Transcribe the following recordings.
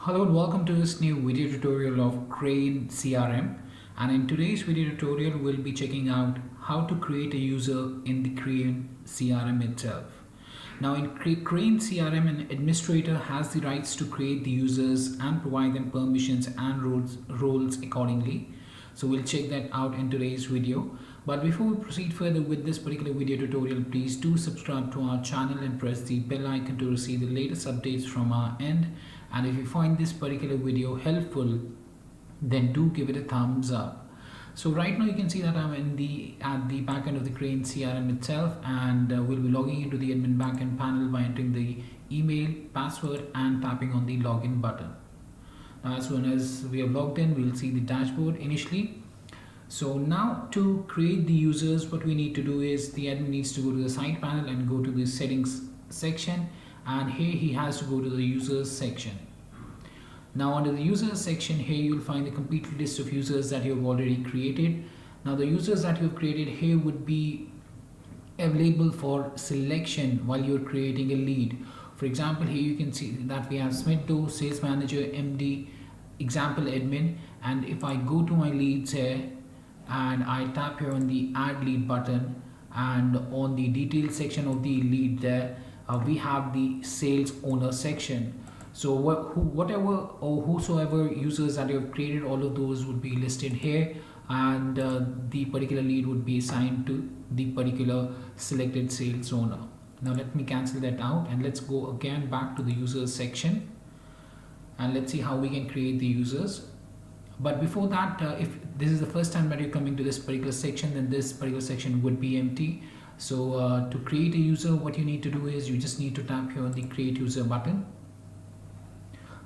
Hello and welcome to this new video tutorial of Krayin CRM, and in today's video tutorial we'll be checking out how to create a user in the Krayin CRM itself. Now in Krayin CRM, an administrator has the rights to create the users and provide them permissions and roles accordingly. So we'll check that out in today's video. But before we proceed further with this particular video tutorial, please do subscribe to our channel and press the bell icon to receive the latest updates from our end. And if you find this particular video helpful, then do give it a thumbs up. So right now you can see that I'm at the backend of the Krayin CRM itself, and we'll be logging into the admin backend panel by entering the email, password, and tapping on the login button. Now as soon as we are logged in, we'll see the dashboard initially. So now to create the users, what we need to do is the admin needs to go to the side panel and go to the settings section, and here he has to go to the users section. Now under the users section, here you'll find the complete list of users that you've already created. Now the users that you've created here would be available for selection while you're creating a lead. For example, here you can see that we have Smith Doe, Sales Manager, MD, Example Admin, and if I go to my leads here and I tap here on the add lead button, and on the details section of the lead there, we have the sales owner section. So whatever or whosoever users that you have created, all of those would be listed here, and the particular lead would be assigned to the particular selected sales owner. Now let me cancel that out and let's go again back to the users section, and let's see how we can create the users. But before that, if this is the first time that you're coming to this particular section, then this particular section would be empty. So to create a user, what you need to do is you just need to tap here on the create user button.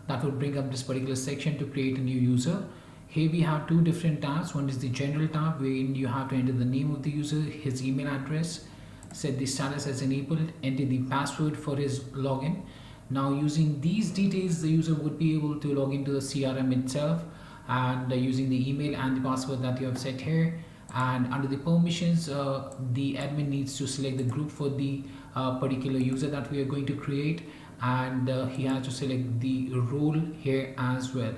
That would bring up this particular section to create a new user. Here we have two different tabs. One is the general tab, wherein you have to enter the name of the user, his email address, set the status as enabled, enter the password for his login. Now using these details, the user would be able to log into the CRM itself, and using the email and the password that you have set here. And under the permissions, the admin needs to select the group for the particular user that we are going to create, and he has to select the role here as well.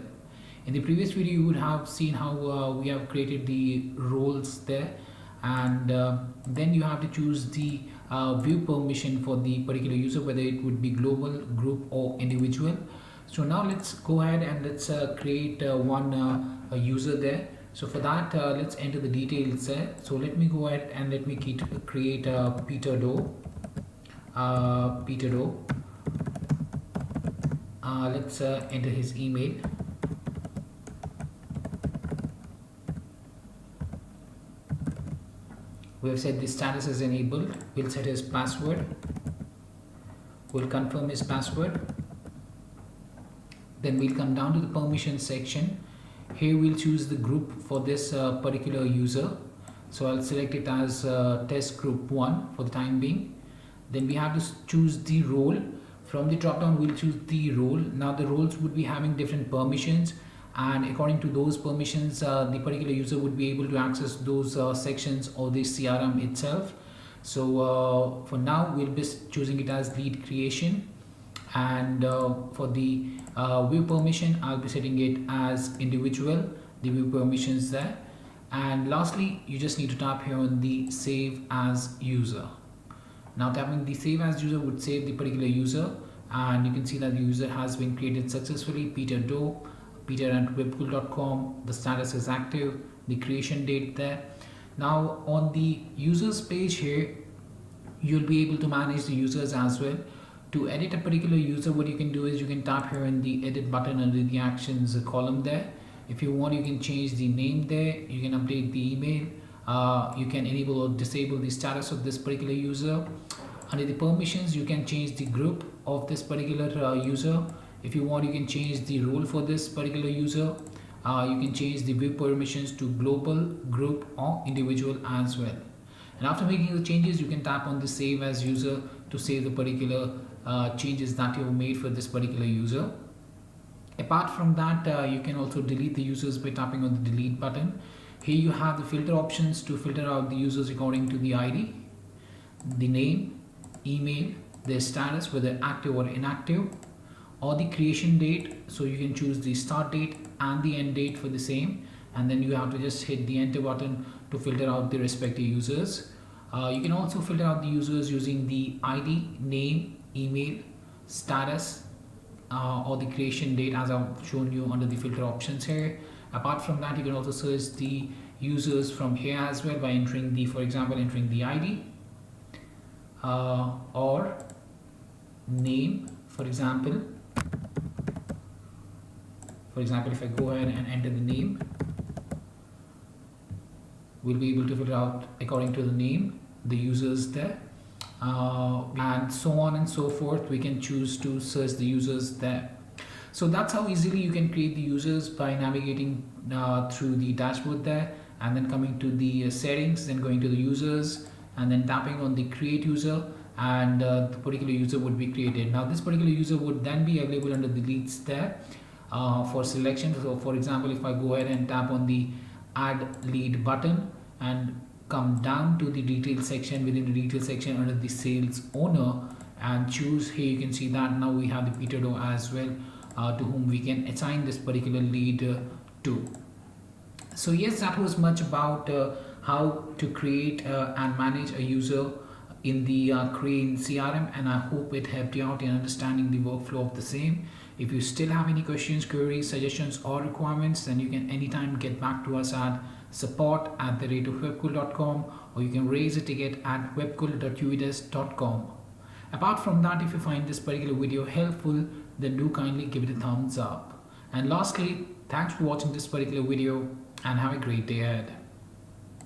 In the previous video you would have seen how we have created the roles there, and then you have to choose the view permission for the particular user, whether it would be global, group, or individual. So now let's go ahead and let's create one user there. So for that, let's enter the details there. So let me go ahead and let me create Peter Doe. Let's enter his email. We have set the status as enabled. We'll set his password. We'll confirm his password. Then we'll come down to the permission section. Here we'll choose the group for this particular user. So I'll select it as test group 1 for the time being. Then we have to choose the role. From the drop down we'll choose the role. Now the roles would be having different permissions, and according to those permissions the particular user would be able to access those sections of the CRM itself. So for now we'll be choosing it as lead creation, and for the view permission I'll be setting it as individual, the view permissions there. And lastly, you just need to tap here on the save as user. Now tapping the save as user would save the particular user, and you can see that the user has been created successfully, Peter Doe, peter@webcool.com. The status is active, the creation date there. Now on the users page here, you'll be able to manage the users as well. To edit a particular user, what you can do is you can tap here on the edit button under the actions column there. If you want, you can change the name there, you can update the email, you can enable or disable the status of this particular user. Under the permissions, you can change the group of this particular user. If you want, you can change the role for this particular user. You can change the view permissions to global, group, or individual as well. And after making the changes, you can tap on the save as user to save the particular changes that you've made for this particular user. Apart from that, you can also delete the users by tapping on the delete button. Here you have the filter options to filter out the users according to the ID, the name, email, their status, whether active or inactive. or the creation date. So you can choose the start date and the end date for the same, and then you have to just hit the enter button to filter out the respective users. You can also filter out the users using the ID, name, email, status, or the creation date as I've shown you under the filter options here. Apart from that, you can also search the users from here as well by entering the, for example, entering the ID or name. For example, if I go ahead and enter the name, we'll be able to filter out according to the name the users there, and so on and so forth. We can choose to search the users there. So that's how easily you can create the users by navigating through the dashboard there, and then coming to the settings, then going to the users, and then tapping on the create user, and the particular user would be created. Now this particular user would then be available under the leads there for selection. So for example, if I go ahead and tap on the add lead button and come down to the detail section, within the detail section under the sales owner, and choose, here you can see that now we have the Peter Doe as well, to whom we can assign this particular lead to. So yes, that was much about how to create and manage a user in the Krayin CRM, and I hope it helped you out in understanding the workflow of the same. If you still have any questions, queries, suggestions or requirements, then you can anytime get back to us at support@webcool.com, or you can raise a ticket at webcool.uedesk.com. Apart from that, if you find this particular video helpful, then do kindly give it a thumbs up. And lastly, thanks for watching this particular video and have a great day ahead.